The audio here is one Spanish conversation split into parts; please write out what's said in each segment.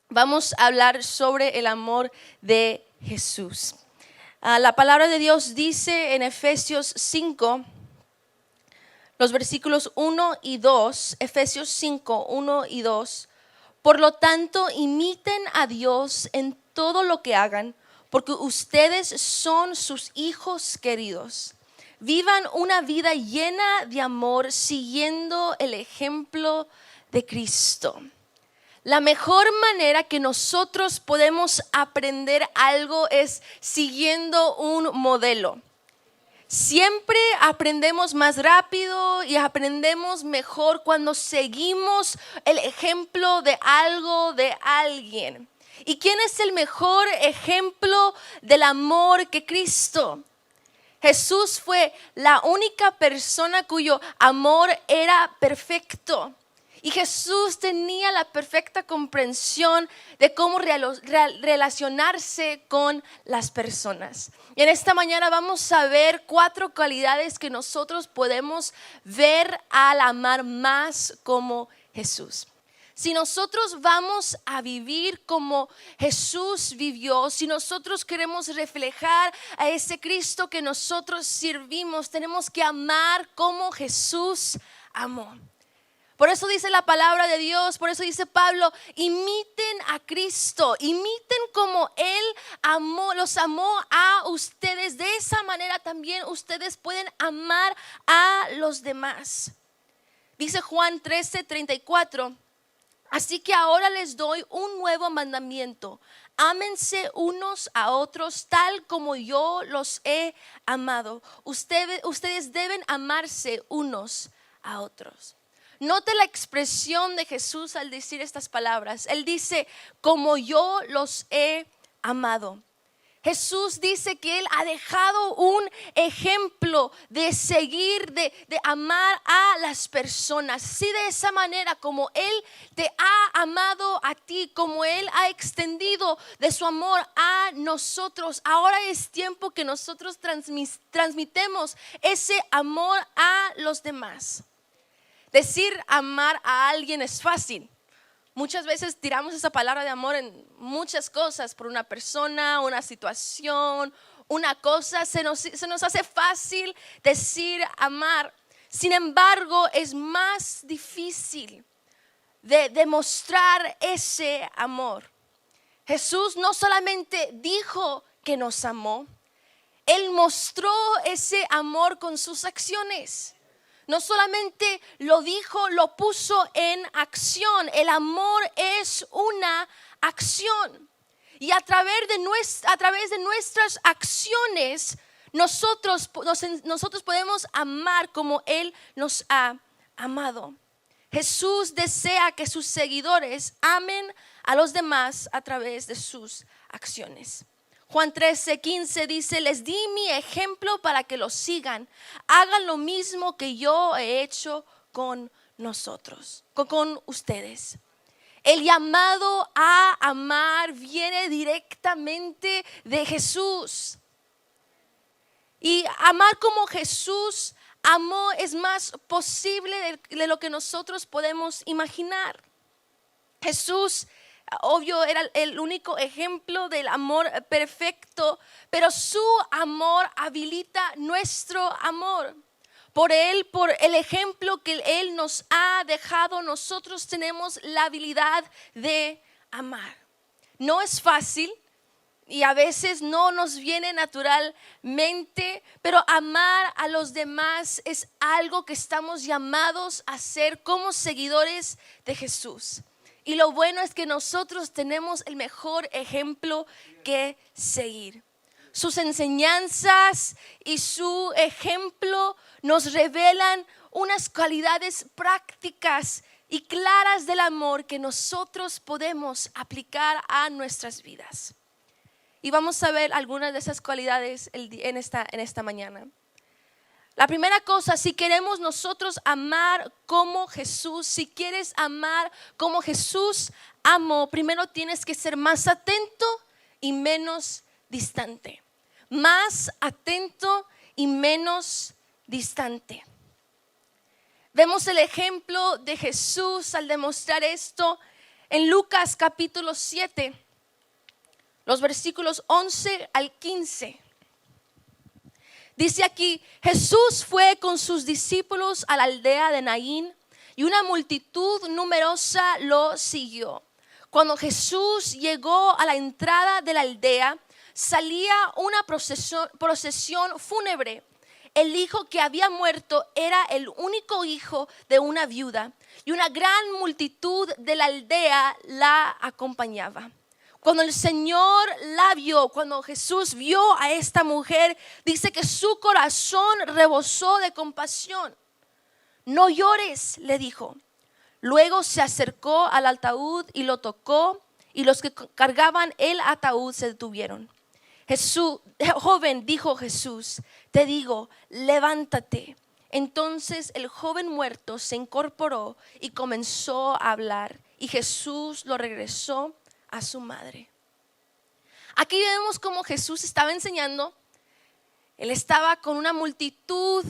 vamos a hablar sobre el amor de Jesús. La palabra de Dios dice en Efesios 5, los versículos 1 y 2, Efesios 5, 1 y 2. Por lo tanto, imiten a Dios en todo lo que hagan, porque ustedes son sus hijos queridos. Vivan una vida llena de amor, siguiendo el ejemplo de Cristo. La mejor manera que nosotros podemos aprender algo es siguiendo un modelo. Siempre aprendemos más rápido y aprendemos mejor cuando seguimos el ejemplo de algo, de alguien. ¿Y quién es el mejor ejemplo del amor que Cristo? Jesús fue la única persona cuyo amor era perfecto. Y Jesús tenía la perfecta comprensión de cómo relacionarse con las personas. Y en esta mañana vamos a ver 4 cualidades que nosotros podemos ver al amar más como Jesús. Si nosotros vamos a vivir como Jesús vivió, si nosotros queremos reflejar a ese Cristo que nosotros servimos, tenemos que amar como Jesús amó. Por eso dice la palabra de Dios, por eso dice Pablo, imiten a Cristo, imiten como Él amó, los amó a ustedes. De esa manera también ustedes pueden amar a los demás. Dice Juan 13:34, así que ahora les doy un nuevo mandamiento. Ámense unos a otros tal como yo los he amado. Ustedes deben amarse unos a otros. Note la expresión de Jesús al decir estas palabras. Él dice, como yo los he amado. Jesús dice que Él ha dejado un ejemplo de seguir, de amar a las personas. Sí, de esa manera como Él te ha amado a ti, como Él ha extendido de su amor a nosotros. Ahora es tiempo que nosotros transmitemos ese amor a los demás. Decir amar a alguien es fácil. Muchas veces tiramos esa palabra de amor en muchas cosas, por una persona, una situación, una cosa. Se nos hace fácil decir amar. Sin embargo, es más difícil de demostrar ese amor. Jesús no solamente dijo que nos amó, Él mostró ese amor con sus acciones. No solamente lo dijo, lo puso en acción. El amor es una acción. Y a través de nuestras acciones, nosotros podemos amar como Él nos ha amado. Jesús desea que sus seguidores amen a los demás a través de sus acciones. Juan 13:15 dice, les di mi ejemplo para que lo sigan. Hagan lo mismo que yo he hecho con nosotros, con ustedes. El llamado a amar viene directamente de Jesús. Y amar como Jesús amó es más posible de lo que nosotros podemos imaginar. Jesús, obvio, era el único ejemplo del amor perfecto, pero su amor habilita nuestro amor. Por Él, por el ejemplo que Él nos ha dejado, nosotros tenemos la habilidad de amar. No es fácil y a veces no nos viene naturalmente, pero amar a los demás es algo que estamos llamados a hacer como seguidores de Jesús. Y lo bueno es que nosotros tenemos el mejor ejemplo que seguir. Sus enseñanzas y su ejemplo nos revelan unas cualidades prácticas y claras del amor que nosotros podemos aplicar a nuestras vidas. Y vamos a ver algunas de esas cualidades en esta mañana. La primera cosa, si queremos nosotros amar como Jesús, si quieres amar como Jesús amó, primero tienes que ser más atento y menos distante. Más atento y menos distante. Vemos el ejemplo de Jesús al demostrar esto En Lucas capítulo 7, los versículos 11 al 15. Dice aquí, Jesús fue con sus discípulos a la aldea de Naín y una multitud numerosa lo siguió. Cuando Jesús llegó a la entrada de la aldea, salía una procesión fúnebre. El hijo que había muerto era el único hijo de una viuda y una gran multitud de la aldea la acompañaba. Cuando el Señor la vio, cuando Jesús vio a esta mujer, dice que su corazón rebosó de compasión. No llores, le dijo. Luego se acercó al ataúd y lo tocó, y los que cargaban el ataúd se detuvieron. Jesús, joven, dijo Jesús, te digo, levántate. Entonces el joven muerto se incorporó y comenzó a hablar, y Jesús lo regresó a su madre. Aquí vemos cómo Jesús estaba enseñando. Él estaba con una multitud,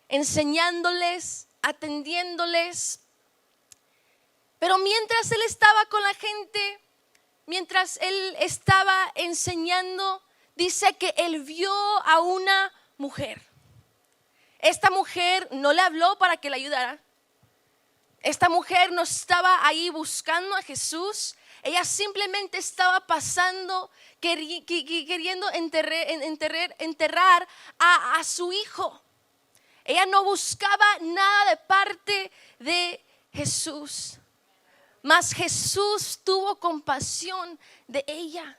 enseñándoles, atendiéndoles. Pero mientras él estaba con la gente, mientras él estaba enseñando, dice que él vio a una mujer. Esta mujer no le habló para que le ayudara. Esta mujer no estaba ahí buscando a Jesús. Ella simplemente estaba pasando, queriendo enterrar a su hijo. Ella no buscaba nada de parte de Jesús. Mas Jesús tuvo compasión de ella.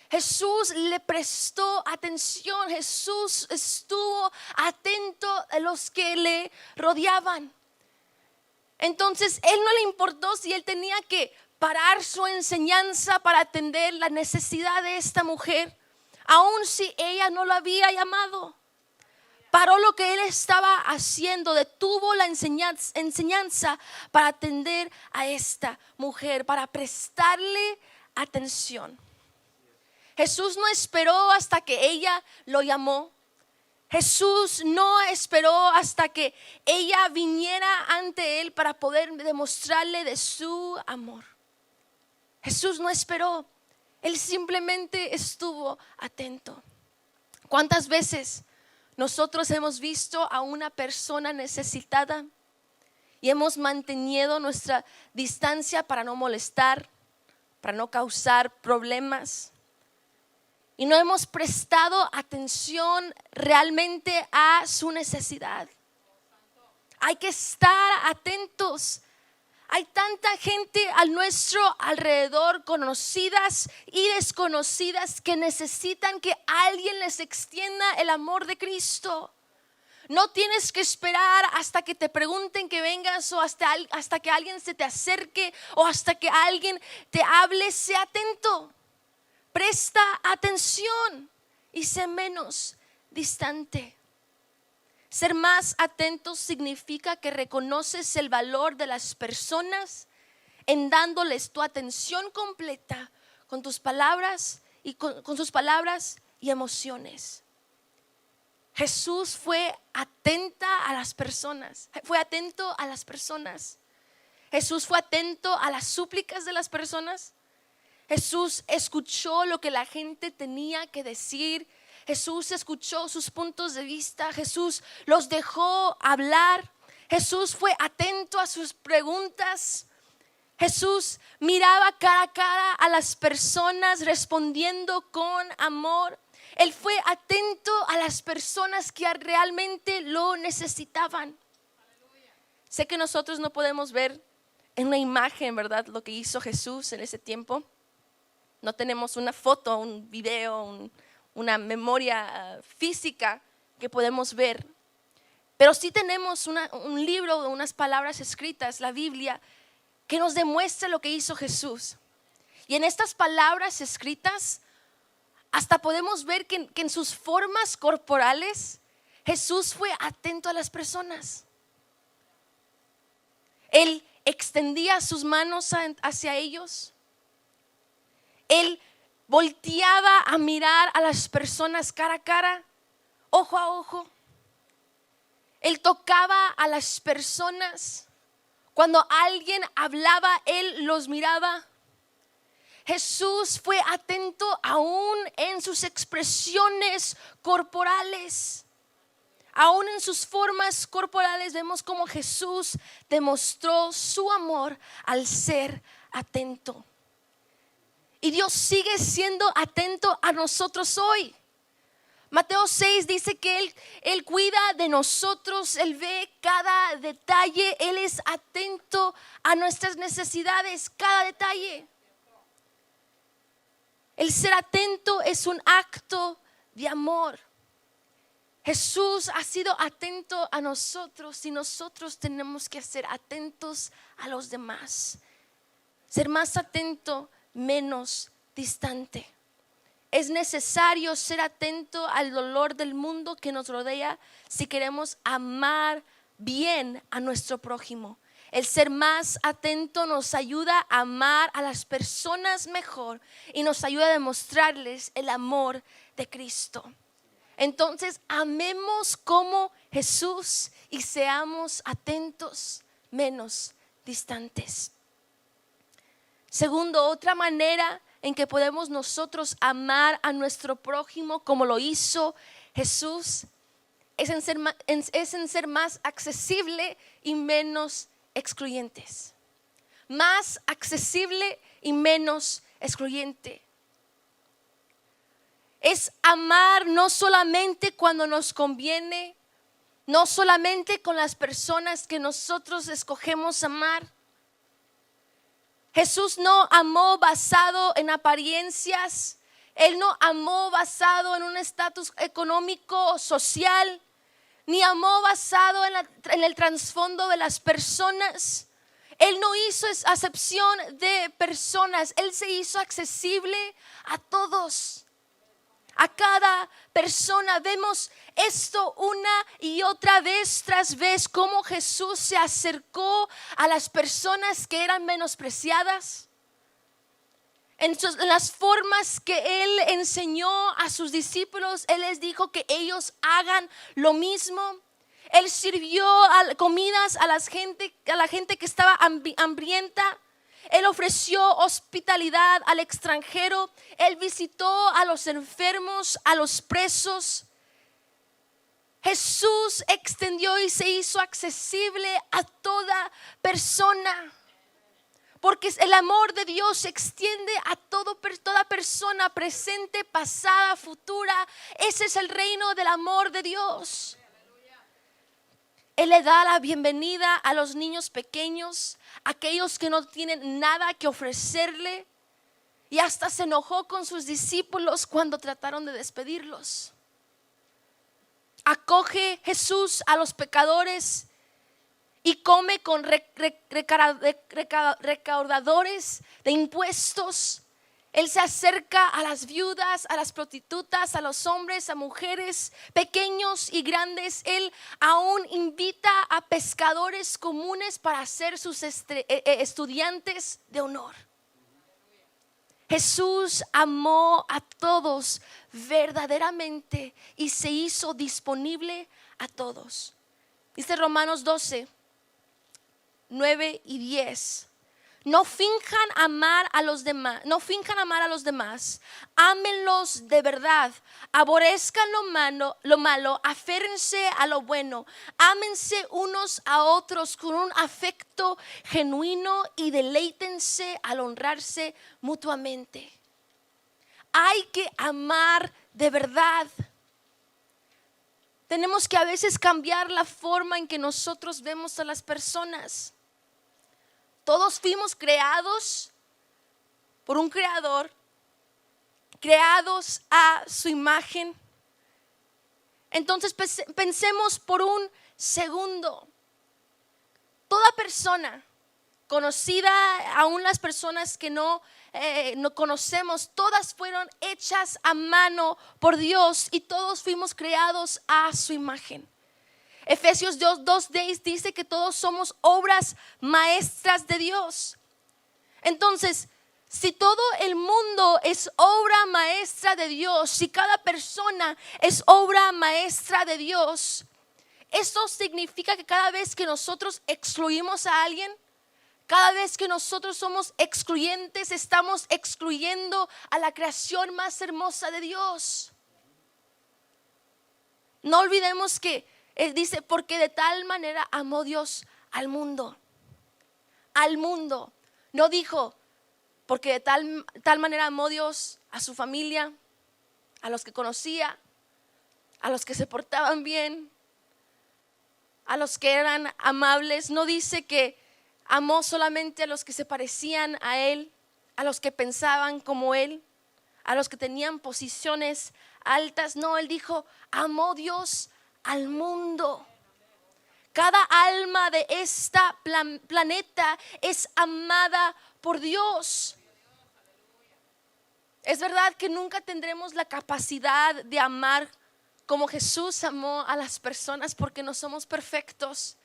Jesús le prestó atención. Jesús estuvo atento a los que le rodeaban. Entonces, él no le importó si él tenía que parar su enseñanza para atender la necesidad de esta mujer, aun si ella no lo había llamado. Paró lo que él estaba haciendo, detuvo la enseñanza para atender a esta mujer, para prestarle atención. Jesús no esperó hasta que ella lo llamó. Jesús no esperó hasta que ella viniera ante él para poder demostrarle de su amor. Jesús no esperó, él simplemente estuvo atento. ¿Cuántas veces nosotros hemos visto a una persona necesitada y hemos mantenido nuestra distancia para no molestar, para no causar problemas? Y no hemos prestado atención realmente a su necesidad. Hay que estar atentos. Hay tanta gente a nuestro alrededor, conocidas y desconocidas, que necesitan que alguien les extienda el amor de Cristo. No tienes que esperar hasta que te pregunten que vengas, o hasta que alguien se te acerque, o hasta que alguien te hable. Sé atento. Presta atención y sé menos distante. Ser más atento significa que reconoces el valor de las personas en dándoles tu atención completa con tus palabras y con sus palabras y emociones. Jesús fue atenta a las personas, fue atento a las personas. Jesús fue atento a las súplicas de las personas. Jesús escuchó lo que la gente tenía que decir. Jesús escuchó sus puntos de vista. Jesús los dejó hablar. Jesús fue atento a sus preguntas. Jesús miraba cara a cara a las personas, respondiendo con amor. Él fue atento a las personas que realmente lo necesitaban. Sé que nosotros no podemos ver en una imagen, ¿verdad?, lo que hizo Jesús en ese tiempo. No tenemos una foto, un video, una memoria física que podemos ver. Pero sí tenemos un libro, unas palabras escritas, la Biblia, que nos demuestra lo que hizo Jesús. Y en estas palabras escritas, hasta podemos ver que en sus formas corporales, Jesús fue atento a las personas. Él extendía sus manos hacia ellos. Él volteaba a mirar a las personas cara a cara, ojo a ojo. Él tocaba a las personas Cuando alguien hablaba, Él los miraba. Jesús fue atento aún en sus expresiones corporales. Aún en sus formas corporales vemos cómo Jesús demostró su amor al ser atento. Y Dios sigue siendo atento a nosotros hoy. Mateo 6 dice que Él cuida de nosotros, Él ve cada detalle, Él es atento a nuestras necesidades, cada detalle. El ser atento es un acto de amor. Jesús ha sido atento a nosotros y nosotros tenemos que ser atentos a los demás. Ser más atento, menos distante. Es necesario ser atento al dolor del mundo que nos rodea si queremos amar bien a nuestro prójimo. El ser más atento nos ayuda a amar a las personas mejor y nos ayuda a demostrarles el amor de Cristo. Entonces, amemos como Jesús y seamos atentos, menos distantes. Segundo, otra manera en que podemos nosotros amar a nuestro prójimo como lo hizo Jesús es en ser más accesible y menos excluyentes. Más accesible y menos excluyente. Es amar no solamente cuando nos conviene, no solamente con las personas que nosotros escogemos amar. Jesús no amó basado en apariencias. Él no amó basado en un estatus económico, social, ni amó basado en el trasfondo de las personas. Él no hizo acepción de personas. Él se hizo accesible a todos. A cada persona. Vemos esto una y otra vez tras vez, cómo Jesús se acercó a las personas que eran menospreciadas. En las formas que Él enseñó a sus discípulos, Él les dijo que ellos hagan lo mismo. Él sirvió comidas a la gente que estaba hambrienta. Él ofreció hospitalidad al extranjero. Él visitó a los enfermos, a los presos. Jesús extendió y se hizo accesible a toda persona. Porque el amor de Dios se extiende a toda persona, presente, pasada, futura. Ese es el reino del amor de Dios. Él le da la bienvenida a los niños pequeños, aquellos que no tienen nada que ofrecerle, y hasta se enojó con sus discípulos cuando trataron de despedirlos. Acoge Jesús a los pecadores y come con recaudadores de impuestos. Él se acerca a las viudas, a las prostitutas, a los hombres, a mujeres, pequeños y grandes. Él aún invita a pescadores comunes para ser sus estudiantes de honor. Jesús amó a todos verdaderamente y se hizo disponible a todos. Dice Romanos 12, 9 y 10. No finjan amar a los demás, ámenlos de verdad, aborrezcan lo malo, aférrense a lo bueno, ámense unos a otros con un afecto genuino y deleítense al honrarse mutuamente. Hay que amar de verdad. Tenemos que a veces cambiar la forma en que nosotros vemos a las personas. Todos fuimos creados por un creador, creados a su imagen. Entonces pensemos por un segundo. Toda persona conocida, aún las personas que no conocemos, todas fueron hechas a mano por Dios y todos fuimos creados a su imagen. Efesios 2:10 dice que todos somos obras maestras de Dios. Entonces, si todo el mundo es obra maestra de Dios, si cada persona es obra maestra de Dios, eso significa que cada vez que nosotros excluimos a alguien, Cada vez que nosotros somos excluyentes, estamos excluyendo a la creación más hermosa de Dios. No olvidemos que Él dice, porque de tal manera amó Dios al mundo. Al mundo. No dijo, porque de tal manera amó Dios a su familia, a los que conocía, a los que se portaban bien, a los que eran amables. No dice que amó solamente a los que se parecían a Él, a los que pensaban como Él, a los que tenían posiciones altas. No, Él dijo, amó Dios al mundo. Cada alma de este planeta es amada por Dios. Es verdad que nunca tendremos la capacidad de amar como Jesús amó a las personas porque no somos perfectos,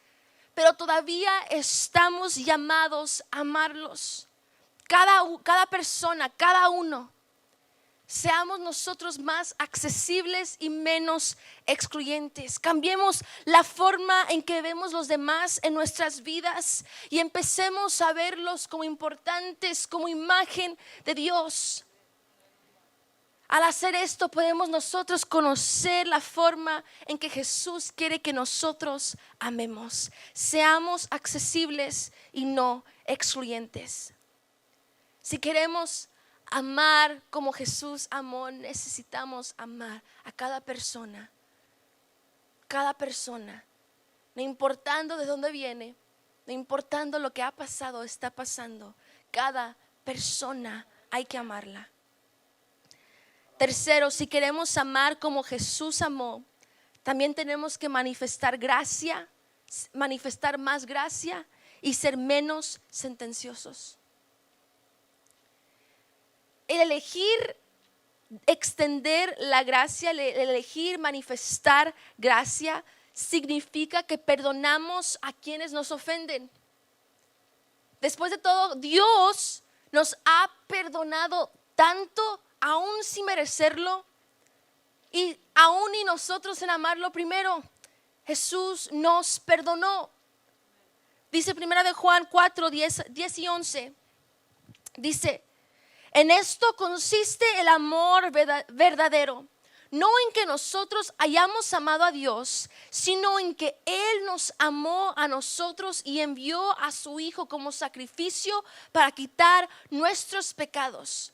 pero todavía estamos llamados a amarlos. Cada persona, cada uno. Seamos nosotros más accesibles y menos excluyentes. Cambiemos la forma en que vemos los demás en nuestras vidas y empecemos a verlos como importantes, como imagen de Dios. Al hacer esto podemos nosotros conocer la forma en que Jesús quiere que nosotros amemos. Seamos accesibles y no excluyentes. Si queremos amar como Jesús amó, necesitamos amar a cada persona, no importando de dónde viene, no importando lo que ha pasado o está pasando, cada persona hay que amarla. Tercero, si queremos amar como Jesús amó, también tenemos que manifestar gracia, manifestar más gracia y ser menos sentenciosos. El elegir extender la gracia, el elegir manifestar gracia, significa que perdonamos a quienes nos ofenden. Después de todo, Dios nos ha perdonado tanto, aún sin merecerlo, y aún y nosotros en amarlo primero. Jesús nos perdonó. Dice 1 de Juan 4, 10 y 11. Dice: en esto consiste el amor verdadero, no en que nosotros hayamos amado a Dios, sino en que Él nos amó a nosotros y envió a su Hijo como sacrificio para quitar nuestros pecados.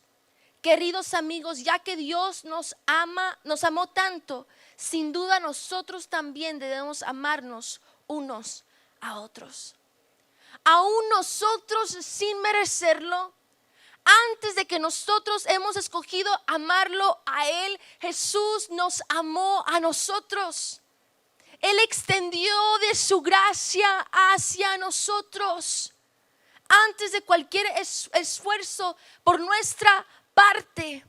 Queridos amigos, ya que Dios nos amó tanto, sin duda nosotros también debemos amarnos unos a otros. Aún nosotros sin merecerlo, antes de que nosotros hemos escogido amarlo a Él, Jesús nos amó a nosotros. Él extendió de su gracia hacia nosotros. Antes de cualquier esfuerzo por nuestra parte.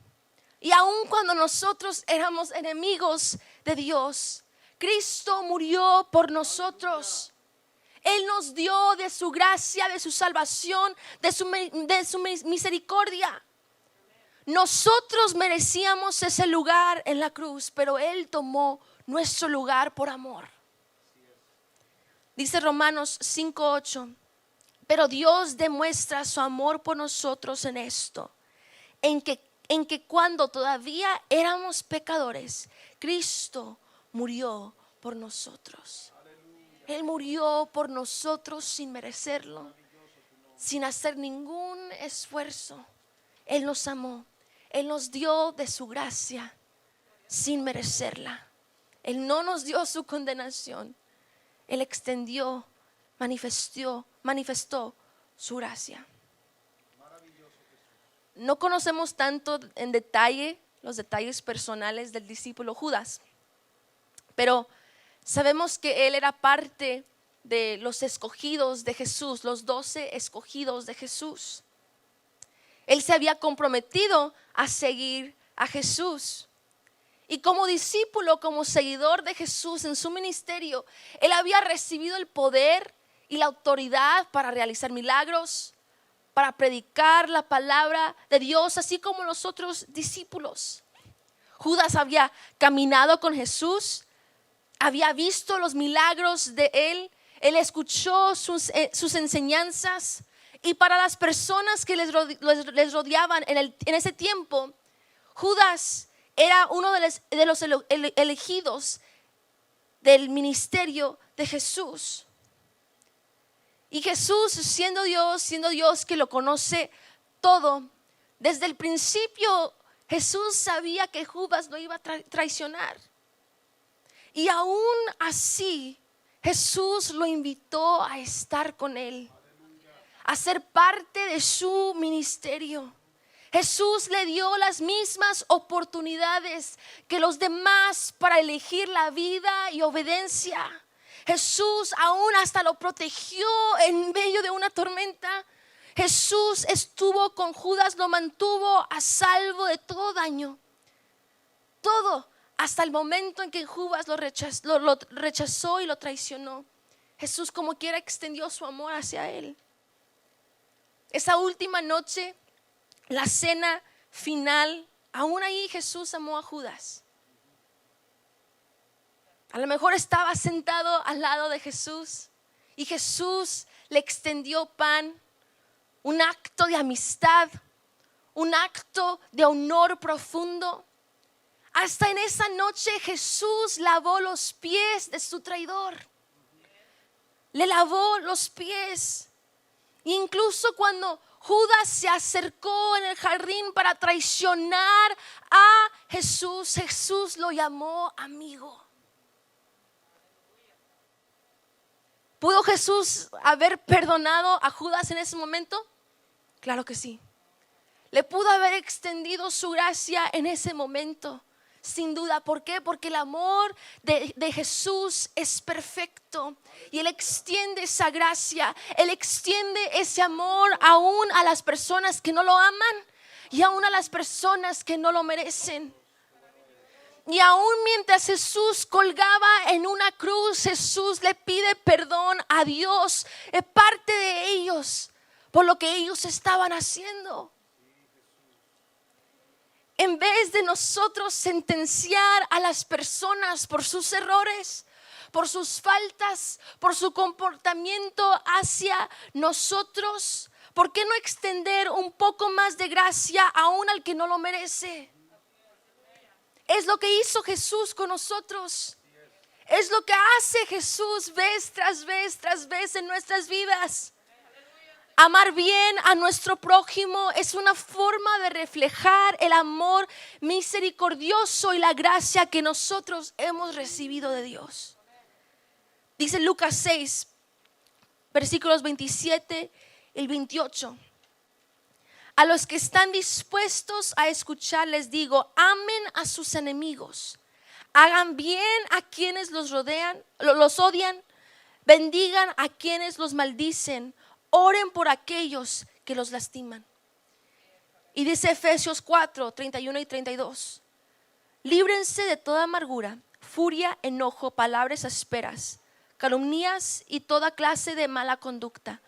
Y aun cuando nosotros éramos enemigos de Dios, Cristo murió por nosotros. Él nos dio de su gracia, de su salvación, de su misericordia. Nosotros merecíamos ese lugar en la cruz, pero Él tomó nuestro lugar por amor. Dice Romanos 5:8: pero Dios demuestra su amor por nosotros en esto, en que cuando todavía éramos pecadores, Cristo murió por nosotros. Él murió por nosotros sin merecerlo, sin hacer ningún esfuerzo. Él nos amó, Él nos dio de su gracia sin merecerla. Él no nos dio su condenación. Él extendió, manifestó su gracia. No conocemos tanto en detalle los detalles personales del discípulo Judas, pero sabemos que él era parte de los escogidos de Jesús, los 12 escogidos de Jesús. Él se había comprometido a seguir a Jesús. Y como discípulo, como seguidor de Jesús en su ministerio, él había recibido el poder y la autoridad para realizar milagros, para predicar la palabra de Dios, así como los otros discípulos. Judas había caminado con Jesús, había visto los milagros de él escuchó sus enseñanzas, Y para las personas que les rodeaban en ese tiempo, Judas era uno de los elegidos del ministerio de Jesús. Y Jesús, siendo Dios que lo conoce todo, desde el principio Jesús sabía que Judas lo iba a traicionar. Y aún así, Jesús lo invitó a estar con él, a ser parte de su ministerio. Jesús le dio las mismas oportunidades que los demás para elegir la vida y obediencia. Jesús aún hasta lo protegió en medio de una tormenta. Jesús estuvo con Judas, lo mantuvo a salvo de todo daño. Todo hasta el momento en que Judas lo rechazó y lo traicionó. Jesús como quiera extendió su amor hacia él. Esa última noche, la cena final, aún ahí Jesús amó a Judas. A lo mejor estaba sentado al lado de Jesús y Jesús le extendió pan, un acto de amistad, un acto de honor profundo. Hasta en esa noche Jesús lavó los pies de su traidor. Le lavó los pies. Incluso cuando Judas se acercó en el jardín para traicionar a Jesús, Jesús lo llamó amigo. ¿Pudo Jesús haber perdonado a Judas en ese momento? Claro que sí. Le pudo haber extendido su gracia en ese momento, sin duda. ¿Por qué? Porque el amor de Jesús es perfecto y Él extiende esa gracia. Él extiende ese amor aún a las personas que no lo aman y aún a las personas que no lo merecen. Y aún mientras Jesús colgaba en una cruz, Jesús le pide perdón a Dios, es parte de ellos, por lo que ellos estaban haciendo. En vez de nosotros sentenciar a las personas por sus errores, por sus faltas, por su comportamiento hacia nosotros, ¿por qué no extender un poco más de gracia aún al que no lo merece? Es lo que hizo Jesús con nosotros. Es lo que hace Jesús vez tras vez en nuestras vidas. Amar bien a nuestro prójimo es una forma de reflejar el amor misericordioso y la gracia que nosotros hemos recibido de Dios. Dice Lucas 6, versículos 27 y 28. A los que están dispuestos a escuchar les digo, amen a sus enemigos, hagan bien a quienes los odian, bendigan a quienes los maldicen, oren por aquellos que los lastiman. Y dice Efesios 4, 31 y 32. Líbrense de toda amargura, furia, enojo, palabras ásperas, calumnias y toda clase de mala conducta.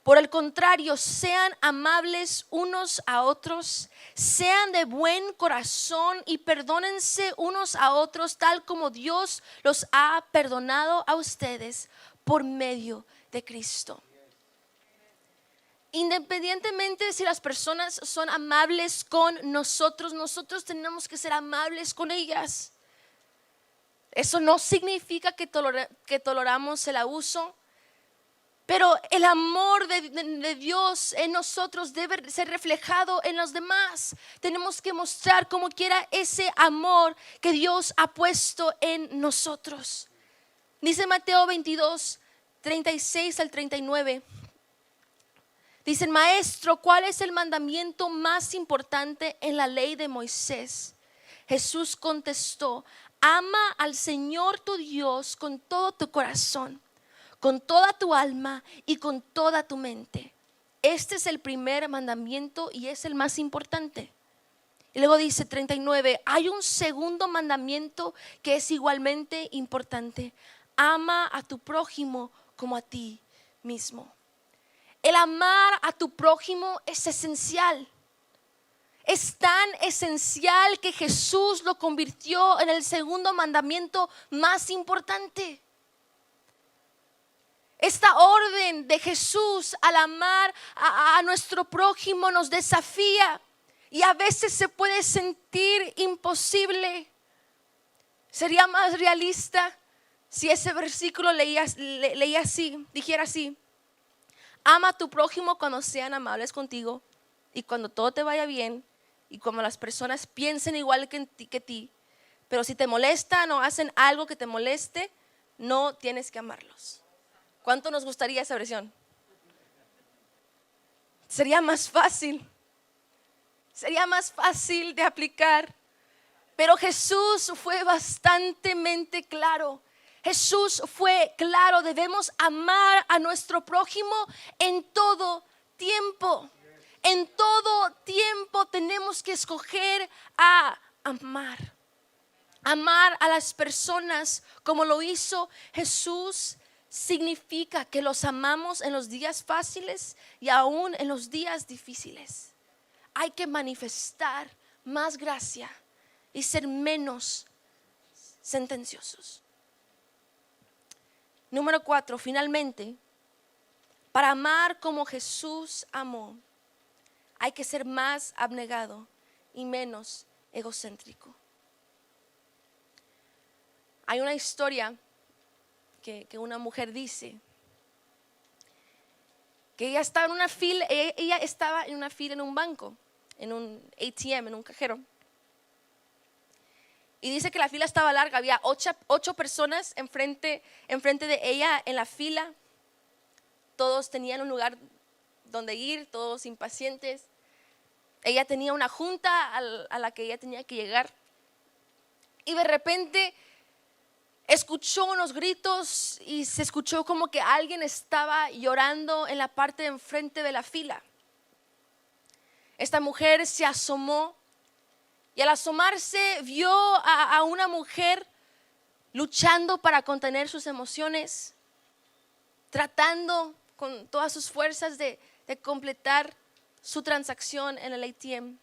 Por el contrario, sean amables unos a otros, sean de buen corazón y perdónense unos a otros, tal como Dios los ha perdonado a ustedes por medio de Cristo. Independientemente de si las personas son amables con nosotros, nosotros tenemos que ser amables con ellas. Eso no significa que toleramos el abuso. Pero el amor de Dios en nosotros debe ser reflejado en los demás. Tenemos que mostrar como quiera ese amor que Dios ha puesto en nosotros. Dice Mateo 22, 36 al 39. Dicen, maestro, ¿cuál es el mandamiento más importante en la ley de Moisés? Jesús contestó, ama al Señor tu Dios con todo tu corazón, con toda tu alma y con toda tu mente. Este es el primer mandamiento y es el más importante. Y luego dice 39, hay un segundo mandamiento que es igualmente importante. Ama a tu prójimo como a ti mismo. El amar a tu prójimo es esencial. Es tan esencial que Jesús lo convirtió en el segundo mandamiento más importante. Esta orden de Jesús al amar a nuestro prójimo nos desafía y a veces se puede sentir imposible. Sería más realista si ese versículo leía así, dijera así: ama a tu prójimo cuando sean amables contigo y cuando todo te vaya bien y cuando las personas piensen igual que ti. Pero si te molestan o hacen algo que te moleste, no tienes que amarlos. ¿Cuánto nos gustaría esa versión? Sería más fácil de aplicar. Pero Jesús fue bastantemente claro. Jesús fue claro: debemos amar a nuestro prójimo en todo tiempo. En todo tiempo tenemos que escoger a amar. Amar a las personas como lo hizo Jesús significa que los amamos en los días fáciles y aún en los días difíciles. Hay que manifestar más gracia y ser menos sentenciosos. Número 4, finalmente, para amar como Jesús amó, hay que ser más abnegado y menos egocéntrico. Hay una historia que una mujer dice que ella estaba en una fila en un banco, en un ATM, en un cajero. Y dice que la fila estaba larga, había 8 personas enfrente de ella en la fila. Todos tenían un lugar donde ir, todos impacientes. Ella tenía una junta a la que ella tenía que llegar. Y de repente escuchó unos gritos y se escuchó como que alguien estaba llorando en la parte de enfrente de la fila. Esta mujer se asomó y al asomarse vio a una mujer luchando para contener sus emociones, tratando con todas sus fuerzas de completar su transacción en el ATM.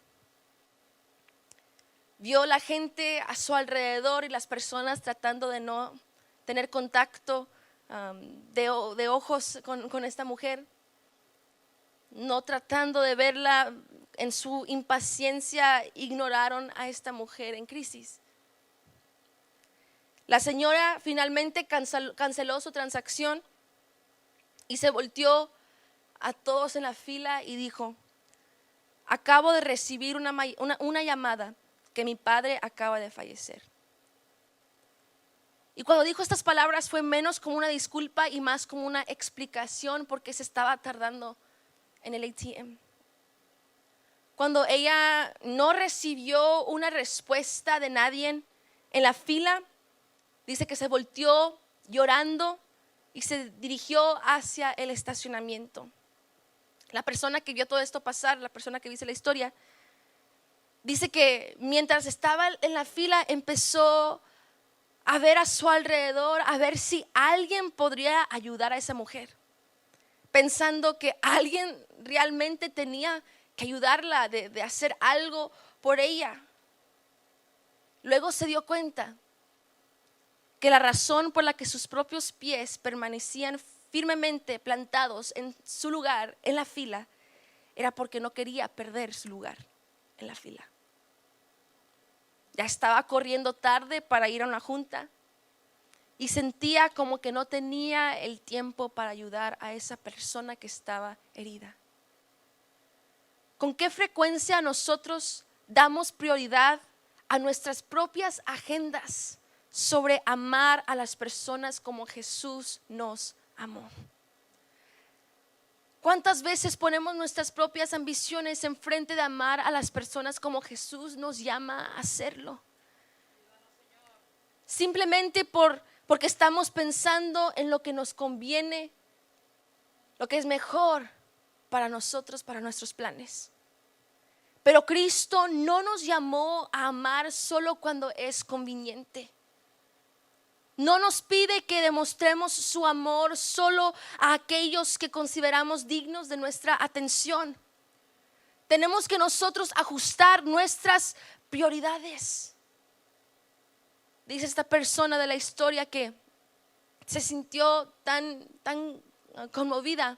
Vio la gente a su alrededor y las personas tratando de no tener contacto de ojos con esta mujer, no tratando de verla. En su impaciencia ignoraron a esta mujer en crisis. La señora finalmente canceló su transacción y se volteó a todos en la fila y dijo: acabo de recibir una llamada que mi padre acaba de fallecer. Y cuando dijo estas palabras fue menos como una disculpa y más como una explicación porque se estaba tardando en el ATM. Cuando ella no recibió una respuesta de nadie en la fila, dice que se volteó llorando y se dirigió hacia el estacionamiento. La persona que vio todo esto pasar, la persona que dice la historia, dice que mientras estaba en la fila empezó a ver a su alrededor, a ver si alguien podría ayudar a esa mujer, pensando que alguien realmente tenía que ayudarla, de hacer algo por ella. Luego se dio cuenta que la razón por la que sus propios pies permanecían firmemente plantados en su lugar en la fila era porque no quería perder su lugar en la fila. Ya estaba corriendo tarde para ir a una junta y sentía como que no tenía el tiempo para ayudar a esa persona que estaba herida. ¿Con qué frecuencia nosotros damos prioridad a nuestras propias agendas sobre amar a las personas como Jesús nos amó? ¿Cuántas veces ponemos nuestras propias ambiciones enfrente de amar a las personas como Jesús nos llama a hacerlo? Simplemente porque estamos pensando en lo que nos conviene, lo que es mejor para nosotros, para nuestros planes. Pero Cristo no nos llamó a amar solo cuando es conveniente. No nos pide que demostremos su amor solo a aquellos que consideramos dignos de nuestra atención. Tenemos que nosotros ajustar nuestras prioridades. Dice esta persona de la historia que se sintió tan conmovida,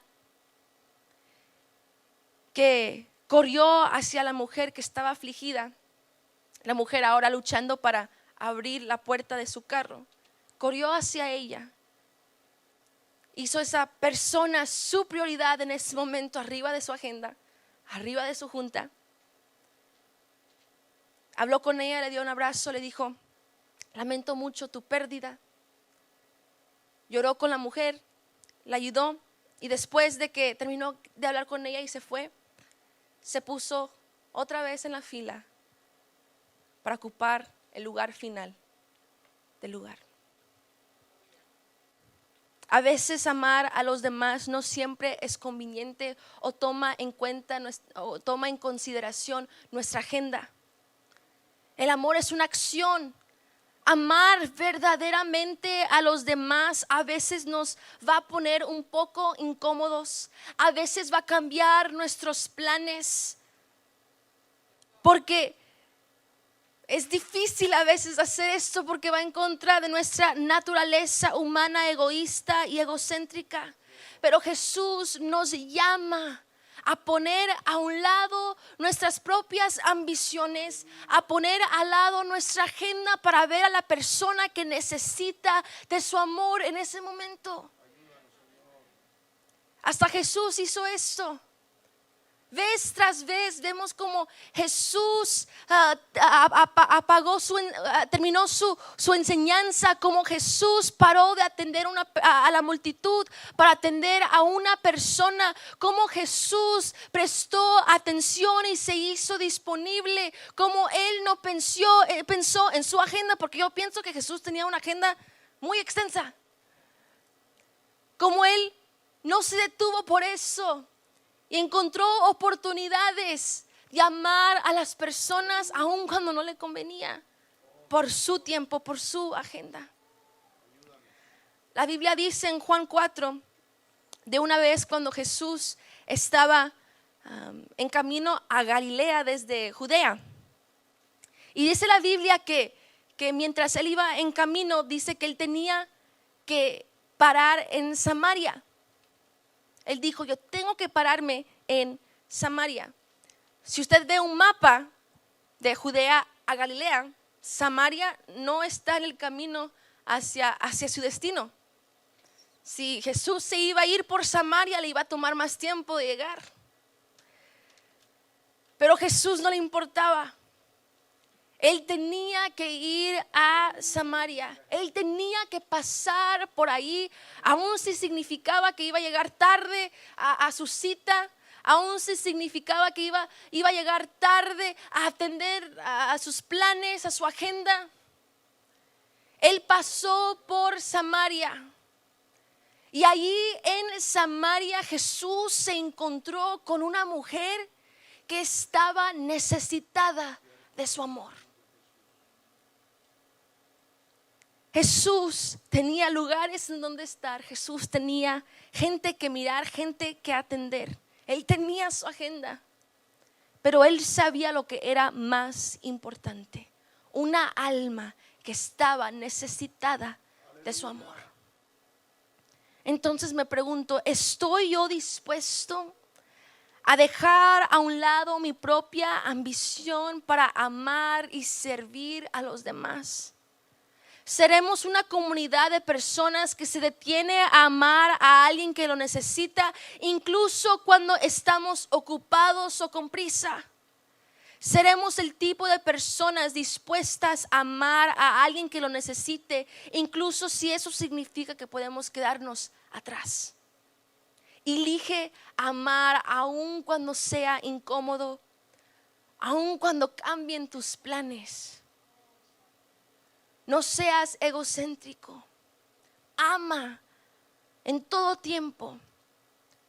que corrió hacia la mujer que estaba afligida. La mujer ahora luchando para abrir la puerta de su carro. Corrió hacia ella. Hizo esa persona su prioridad en ese momento, arriba de su agenda, arriba de su junta. Habló con ella, le dio un abrazo, le dijo: lamento mucho tu pérdida. Lloró con la mujer, la ayudó, y después de que terminó de hablar con ella y se fue, se puso otra vez en la fila para ocupar el lugar final del lugar. A veces amar a los demás no siempre es conveniente o toma en cuenta o toma en consideración nuestra agenda. El amor es una acción. Amar verdaderamente a los demás a veces nos va a poner un poco incómodos, a veces va a cambiar nuestros planes, porque es difícil a veces hacer esto, porque va en contra de nuestra naturaleza humana, egoísta y egocéntrica. Pero Jesús nos llama a poner a un lado nuestras propias ambiciones, a poner al lado nuestra agenda para ver a la persona que necesita de su amor en ese momento. Hasta Jesús hizo esto. Vez tras vez vemos como Jesús terminó su enseñanza, como Jesús paró de atender a la multitud para atender a una persona, como Jesús prestó atención y se hizo disponible, como Él no pensó en su agenda, porque yo pienso que Jesús tenía una agenda muy extensa, como Él no se detuvo por eso. Y encontró oportunidades de amar a las personas aun cuando no le convenía, por su tiempo, por su agenda. La Biblia dice en Juan 4, de una vez cuando Jesús estaba en camino a Galilea desde Judea. Y dice la Biblia que mientras él iba en camino, dice que él tenía que parar en Samaria. Él dijo: yo tengo que pararme en Samaria. Si usted ve un mapa de Judea a Galilea, Samaria no está en el camino hacia su destino. Si Jesús se iba a ir por Samaria, le iba a tomar más tiempo de llegar. Pero a Jesús no le importaba. Él tenía que ir a Samaria. Él tenía que pasar por ahí, aun si significaba que iba a llegar tarde a su cita, aun si significaba que iba a llegar tarde a atender a sus planes, a su agenda. Él pasó por Samaria. Y allí en Samaria Jesús se encontró con una mujer que estaba necesitada de su amor. Jesús tenía lugares en donde estar. Jesús tenía gente que mirar, gente que atender. Él tenía su agenda, pero él sabía lo que era más importante: una alma que estaba necesitada de su amor. Entonces me pregunto: ¿estoy yo dispuesto a dejar a un lado mi propia ambición para amar y servir a los demás? Seremos una comunidad de personas que se detiene a amar a alguien que lo necesita, incluso cuando estamos ocupados o con prisa. Seremos el tipo de personas dispuestas a amar a alguien que lo necesite, incluso si eso significa que podemos quedarnos atrás. Elige amar aun cuando sea incómodo, aun cuando cambien tus planes. No seas egocéntrico. Ama en todo tiempo.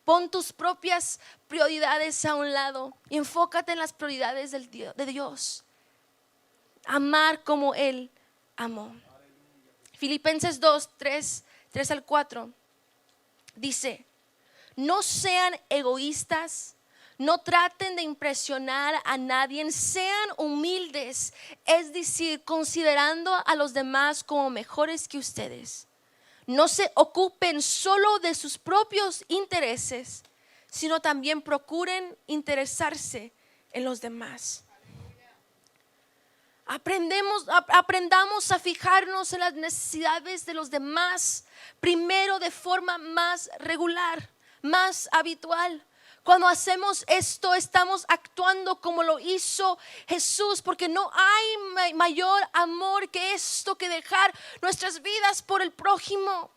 Pon tus propias prioridades a un lado y enfócate en las prioridades de Dios. Amar como Él amó. Filipenses 2, 3 al 4 dice: no sean egoístas. No traten de impresionar a nadie, sean humildes, es decir, considerando a los demás como mejores que ustedes. no se ocupen solo de sus propios intereses, sino también procuren interesarse en los demás. Aprendamos a fijarnos en las necesidades de los demás, primero de forma más regular, más habitual. Cuando hacemos esto, estamos actuando como lo hizo Jesús, porque no hay mayor amor que esto, que dejar nuestras vidas por el prójimo.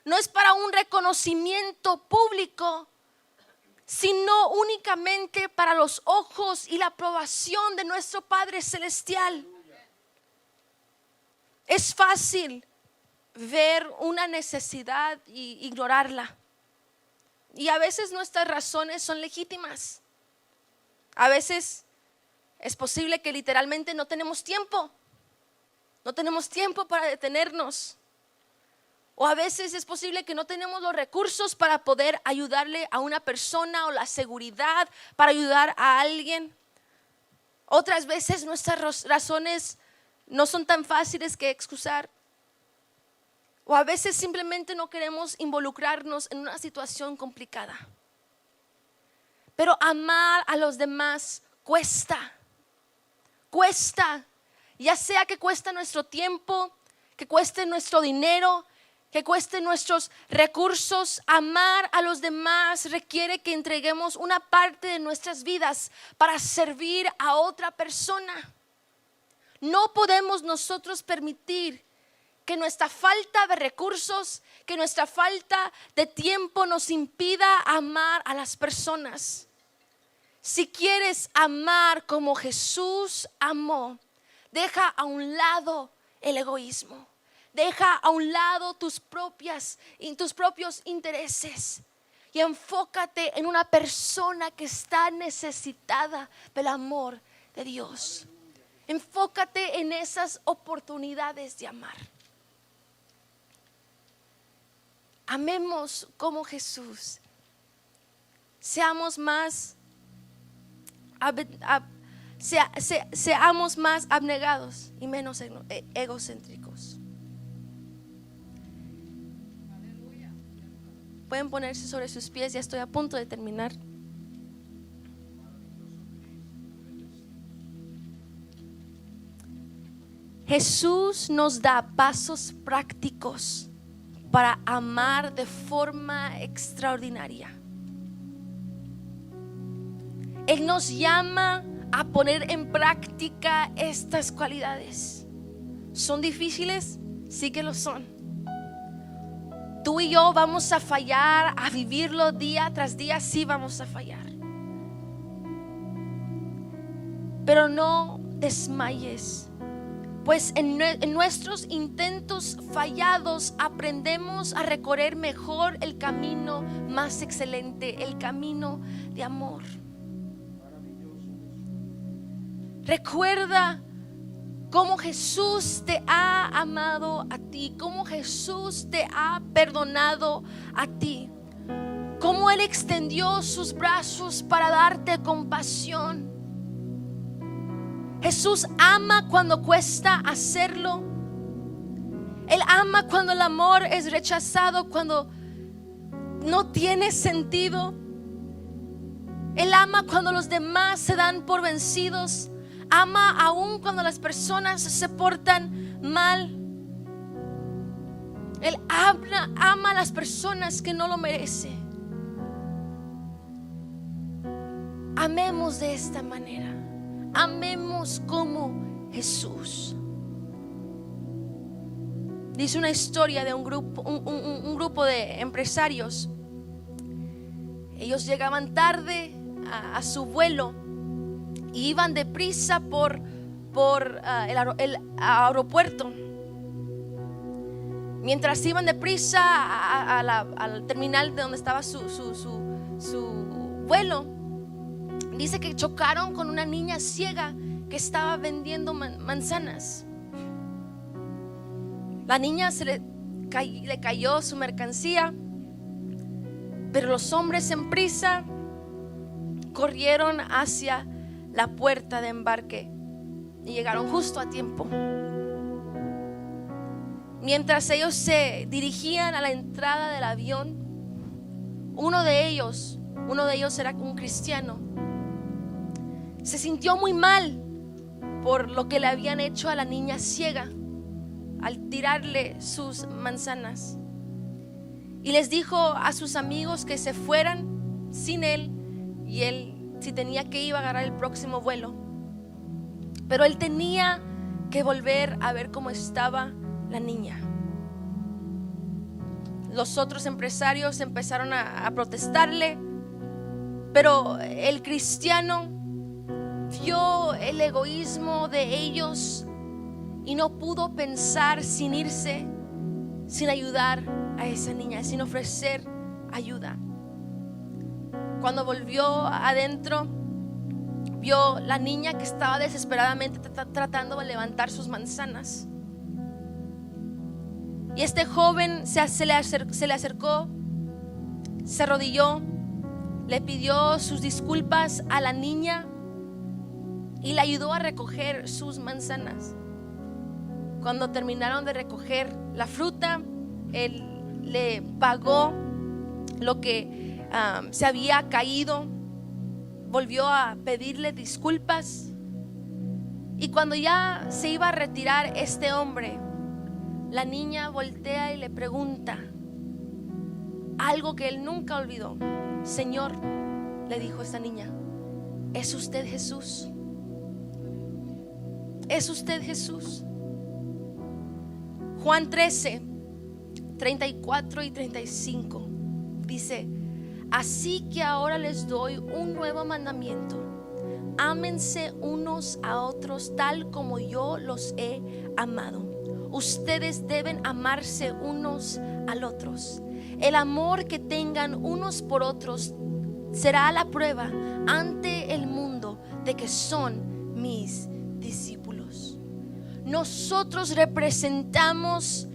No es para un reconocimiento público, sino únicamente para los ojos y la aprobación de nuestro Padre Celestial. Es fácil ver una necesidad y ignorarla. Y a veces nuestras razones son legítimas. A veces es posible que literalmente no tenemos tiempo. No tenemos tiempo para detenernos. O a veces es posible que no tenemos los recursos para poder ayudarle a una persona, o la seguridad para ayudar a alguien. Otras veces nuestras razones no son tan fáciles que excusar. O a veces simplemente no queremos involucrarnos en una situación complicada. Pero amar a los demás cuesta. Cuesta. Ya sea que cuesta nuestro tiempo, que cueste nuestro dinero, que cueste nuestros recursos. Amar a los demás requiere que entreguemos una parte de nuestras vidas para servir a otra persona. No podemos nosotros permitir que nuestra falta de recursos, que nuestra falta de tiempo nos impida amar a las personas. Si quieres amar como Jesús amó, deja a un lado el egoísmo. Deja a un lado tus propios intereses y enfócate en una persona que está necesitada del amor de Dios. Enfócate en esas oportunidades de amar. Amemos como Jesús. Seamos más abnegados y menos egocéntricos. Pueden ponerse sobre sus pies, ya estoy a punto de terminar. Jesús nos da pasos prácticos para amar de forma extraordinaria. Él nos llama a poner en práctica estas cualidades. ¿Son difíciles? Sí que lo son. Tú y yo vamos a fallar, a vivirlo día tras día, sí vamos a fallar. Pero no desmayes, pues en nuestros intentos fallados aprendemos a recorrer mejor el camino más excelente, el camino de amor. Recuerda cómo Jesús te ha amado a ti, cómo Jesús te ha perdonado a ti, cómo Él extendió sus brazos para darte compasión. Jesús ama cuando cuesta hacerlo. Él ama cuando el amor es rechazado, cuando no tiene sentido. Él ama cuando los demás se dan por vencidos. Ama aún cuando las personas se portan mal. Él ama a las personas que no lo merecen. Amemos de esta manera. Amemos como Jesús. Dice una historia de un grupo de empresarios. Ellos llegaban tarde a su vuelo y iban deprisa por el aeropuerto. Mientras iban deprisa al terminal de donde estaba su vuelo, dice que chocaron con una niña ciega que estaba vendiendo manzanas. La niña le cayó su mercancía, pero los hombres en prisa corrieron hacia la puerta de embarque y llegaron justo a tiempo. mientras ellos se dirigían a la entrada del avión, uno de ellos era un cristiano, se sintió muy mal por lo que le habían hecho a la niña ciega al tirarle sus manzanas, y les dijo a sus amigos que se fueran sin él, y él, si tenía que ir, iba a agarrar el próximo vuelo. Pero él tenía que volver a ver cómo estaba la niña. Los otros empresarios empezaron a protestarle, pero el cristiano vio el egoísmo de ellos y no pudo pensar sin irse, sin ayudar a esa niña, sin ofrecer ayuda. Cuando volvió adentro, vio la niña que estaba desesperadamente tratando de levantar sus manzanas. Y este joven se le acercó, se arrodilló, le pidió sus disculpas a la niña y le ayudó a recoger sus manzanas. Cuando terminaron de recoger la fruta, él le pagó lo que se había caído, volvió a pedirle disculpas, y cuando ya se iba a retirar este hombre, la niña voltea y le pregunta algo que él nunca olvidó. Señor, le dijo esta niña, ¿es usted Jesús? ¿Es usted Jesús? Juan 13, 34 y 35 dice: así que ahora les doy un nuevo mandamiento: ámense unos a otros tal como yo los he amado. Ustedes deben amarse unos al otros. El amor que tengan unos por otros será la prueba ante el mundo de que son mis discípulos. Nosotros representamos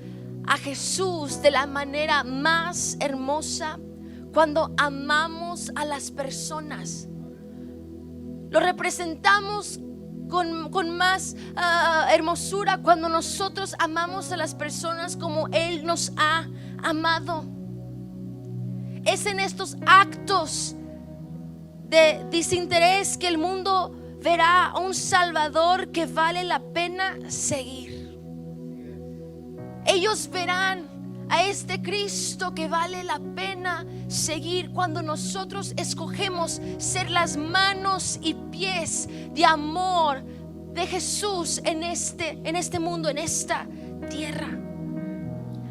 a Jesús de la manera más hermosa cuando amamos a las personas. Lo representamos con más hermosura cuando nosotros amamos a las personas como Él nos ha amado. Es en estos actos de desinterés que el mundo verá a un Salvador que vale la pena seguir. Ellos verán a este Cristo que vale la pena seguir cuando nosotros escogemos ser las manos y pies de amor de Jesús en este mundo, en esta tierra.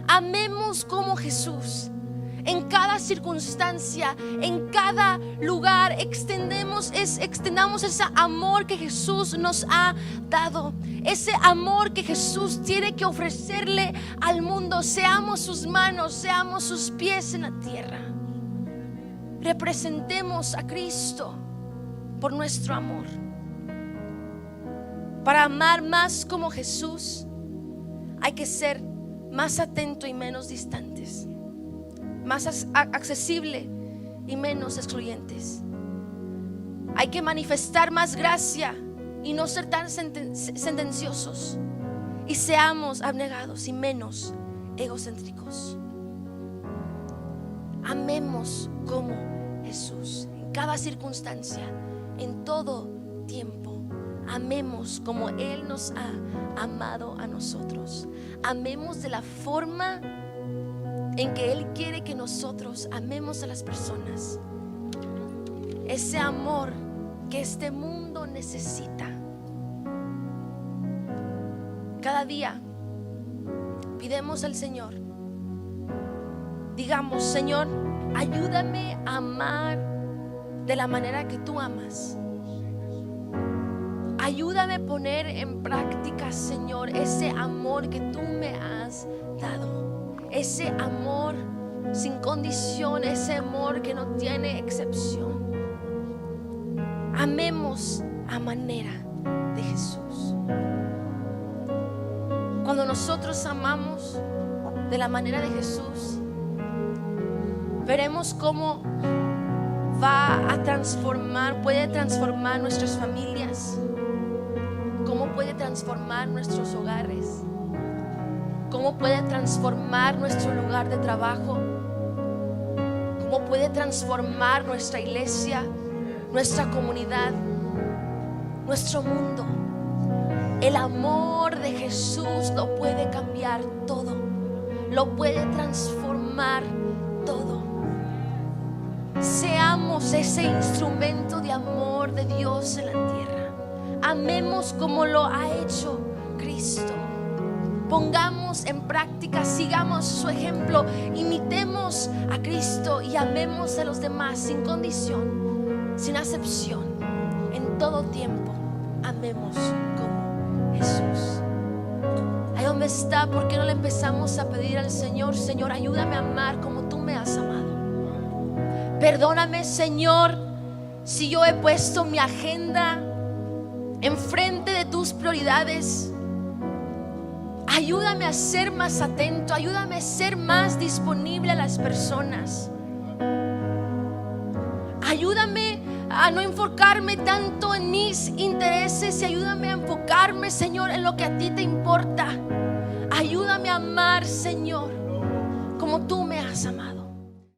Amemos como Jesús. En cada circunstancia, en cada lugar, extendamos ese amor que Jesús nos ha dado, ese amor que Jesús tiene que ofrecerle al mundo. Seamos sus manos, seamos sus pies en la tierra. Representemos a Cristo por nuestro amor. Para amar más como Jesús, hay que ser más atento y menos distantes, más accesible y menos excluyentes. Hay que manifestar más gracia y no ser tan sentenciosos, y seamos abnegados y menos egocéntricos. Amemos como Jesús en cada circunstancia, en todo tiempo. Amemos como Él nos ha amado a nosotros. Amemos de la forma en que Él quiere que nosotros amemos a las personas. Ese amor que este mundo necesita. Cada día pidemos al Señor, digamos: Señor, ayúdame a amar de la manera que tú amas. Ayúdame a poner en práctica, Señor, ese amor que tú me has dado. Ese amor sin condición, ese amor que no tiene excepción. Amemos a manera de Jesús. Cuando nosotros amamos de la manera de Jesús, veremos cómo puede transformar nuestras familias, cómo puede transformar nuestros hogares. cómo puede transformar nuestro lugar de trabajo, cómo puede transformar nuestra iglesia, nuestra comunidad, nuestro mundo. El amor de Jesús lo puede cambiar todo, lo puede transformar todo. Seamos ese instrumento de amor de Dios en la tierra. Amemos como lo ha hecho Cristo. Pongamos en práctica, sigamos su ejemplo, imitemos a Cristo y amemos a los demás sin condición, sin acepción, en todo tiempo. Amemos como Jesús. Ahí donde está, ¿por qué no le empezamos a pedir al Señor: Señor, ayúdame a amar como tú me has amado? Perdóname, Señor, si yo he puesto mi agenda enfrente de tus prioridades. Ayúdame a ser más atento, ayúdame a ser más disponible a las personas. Ayúdame a no enfocarme tanto en mis intereses y ayúdame a enfocarme, Señor, en lo que a ti te importa. Ayúdame a amar, Señor, como tú me has amado.